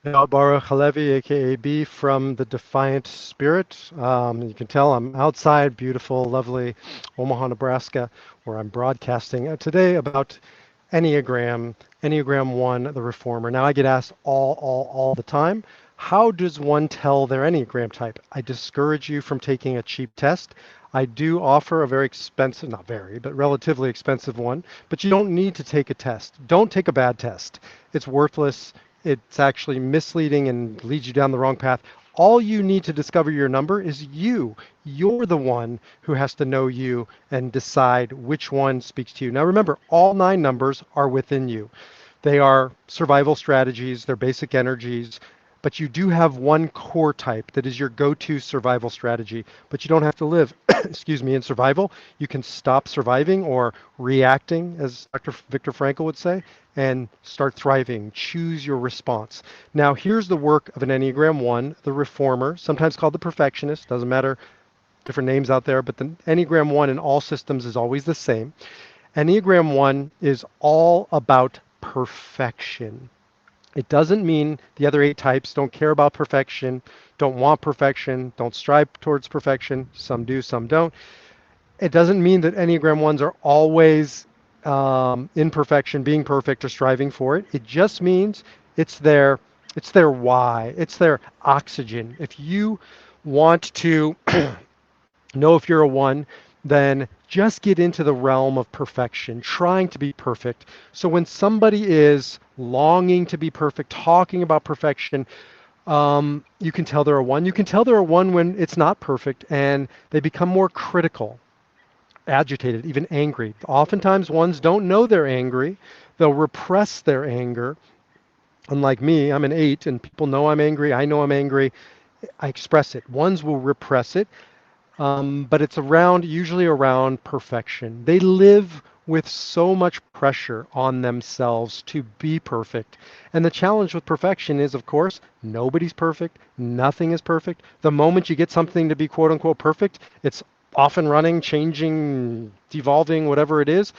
Baruch, Halevi, aka B, from the Defiant Spirit. You can tell I'm outside beautiful, lovely Omaha, Nebraska, where I'm broadcasting today about Enneagram, Enneagram 1, the Reformer. Now, I get asked all the time, how does one tell their Enneagram type? I discourage you from taking a cheap test. I do offer a very expensive, not very, but relatively expensive one, but you don't need to take a test. Don't take a bad test. It's worthless. It's actually misleading and leads you down the wrong path. All you need to discover your number is you. You're the one who has to know you and decide which one speaks to you. Now remember, all 9 numbers are within you. They are survival strategies, they're basic energies, but you do have one core type that is your go-to survival strategy. But you don't have to live, excuse me, in survival. You can stop surviving or reacting, as Dr. Viktor Frankl would say, and start thriving. Choose your response. Now, here's the work of an Enneagram 1, the reformer, sometimes called the perfectionist, doesn't matter, different names out there, but the Enneagram 1 in all systems is always the same. Enneagram 1 is all about perfection. It doesn't mean the other 8 types don't care about perfection, don't want perfection, don't strive towards perfection. Some do, some don't. It doesn't mean that Enneagram 1s are always in perfection, being perfect, or striving for it. It just means it's their it's their why. It's their oxygen. If you want to know if you're a 1, then just get into the realm of perfection, trying to be perfect. So when somebody is longing to be perfect, talking about perfection, you can tell they're a 1. You can tell they're a 1 when it's not perfect and they become more critical, agitated, even angry. Oftentimes, 1s don't know they're angry. They'll repress their anger. Unlike me, I'm an 8, and people know I'm angry. I know I'm angry. I express it. 1s will repress it, but it's usually around perfection. They live with so much pressure on themselves to be perfect. And the challenge with perfection is, of course, nobody's perfect. Nothing is perfect. The moment you get something to be quote unquote perfect, it's off and running, changing, devolving, whatever it is.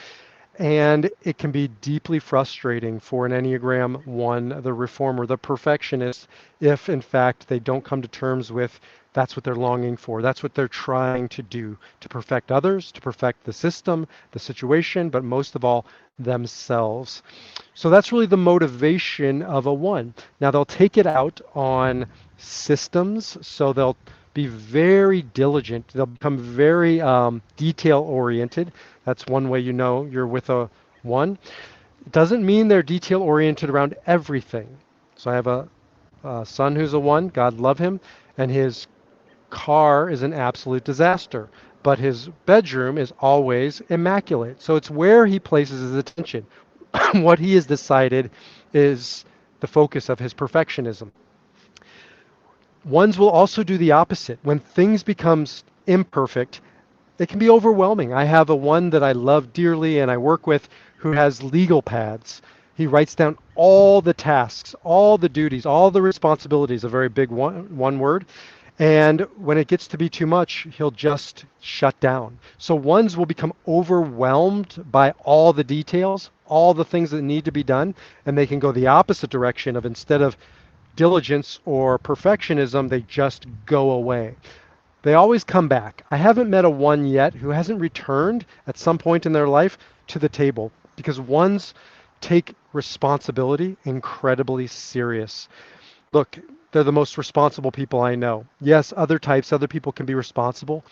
And it can be deeply frustrating for an Enneagram 1, the reformer, the perfectionist, if in fact they don't come to terms with that's what they're longing for. That's what they're trying to do to perfect others, to perfect the system, the situation, but most of all, themselves. So that's really the motivation of a 1. Now they'll take it out on systems, so they'll be very diligent. They'll become very detail oriented. That's one way you know you're with a 1. It doesn't mean they're detail oriented around everything. So I have a son who's a 1, God love him, and his car is an absolute disaster, but his bedroom is always immaculate. So it's where he places his attention. What he has decided is the focus of his perfectionism. 1s will also do the opposite. When things becomes imperfect, it can be overwhelming. I have a 1 that I love dearly and I work with who has legal pads. He writes down all the tasks, all the duties, all the responsibilities, a very big one word. And when it gets to be too much, he'll just shut down. So 1s will become overwhelmed by all the details, all the things that need to be done, and they can go the opposite direction of, instead of diligence or perfectionism, they just go away. They always come back. I haven't met a 1 yet who hasn't returned at some point in their life to the table, because 1s take responsibility incredibly serious. Look, they're the most responsible people I know. Yes, other types, other people can be responsible,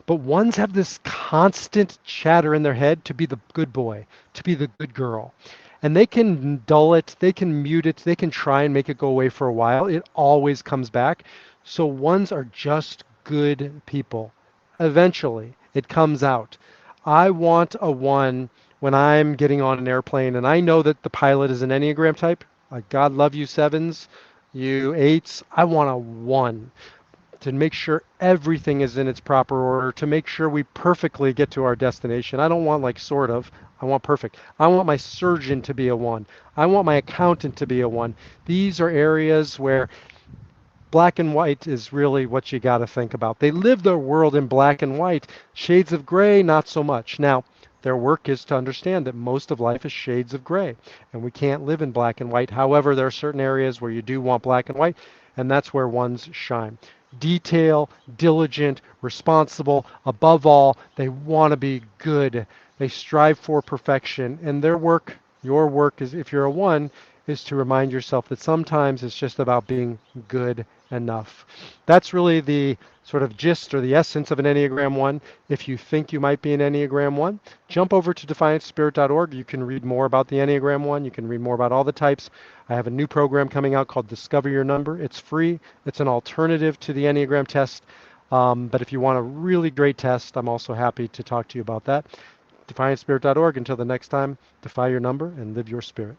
but 1s have this constant chatter in their head to be the good boy, to be the good girl. And they can dull it, they can mute it, they can try and make it go away for a while. It always comes back. So 1s are just good people. Eventually, it comes out. I want a 1 when I'm getting on an airplane and I know that the pilot is an Enneagram type. God love you 7s, you 8s. I want a 1 to make sure everything is in its proper order, to make sure we perfectly get to our destination. I don't want like sort of, I want perfect. I want my surgeon to be a 1. I want my accountant to be a 1. These are areas where black and white is really what you got to think about. They live their world in black and white. Shades of gray, not so much. Now, Their work is to understand that most of life is shades of gray, and we can't live in black and white. However, there are certain areas where you do want black and white, and that's where ones shine. Detail, diligent, responsible, above all, they want to be good. They strive for perfection, and their work, your work is, if you're a one, is to remind yourself that sometimes it's just about being good enough. That's really the sort of gist or the essence of an Enneagram 1. If you think you might be an Enneagram 1, jump over to defiantspirit.org. You can read more about the Enneagram 1. You can read more about all the types. I have a new program coming out called Discover Your Number. It's free. It's an alternative to the Enneagram test. But if you want a really great test, I'm also happy to talk to you about that. Defiantspirit.org. Until the next time, defy your number and live your spirit.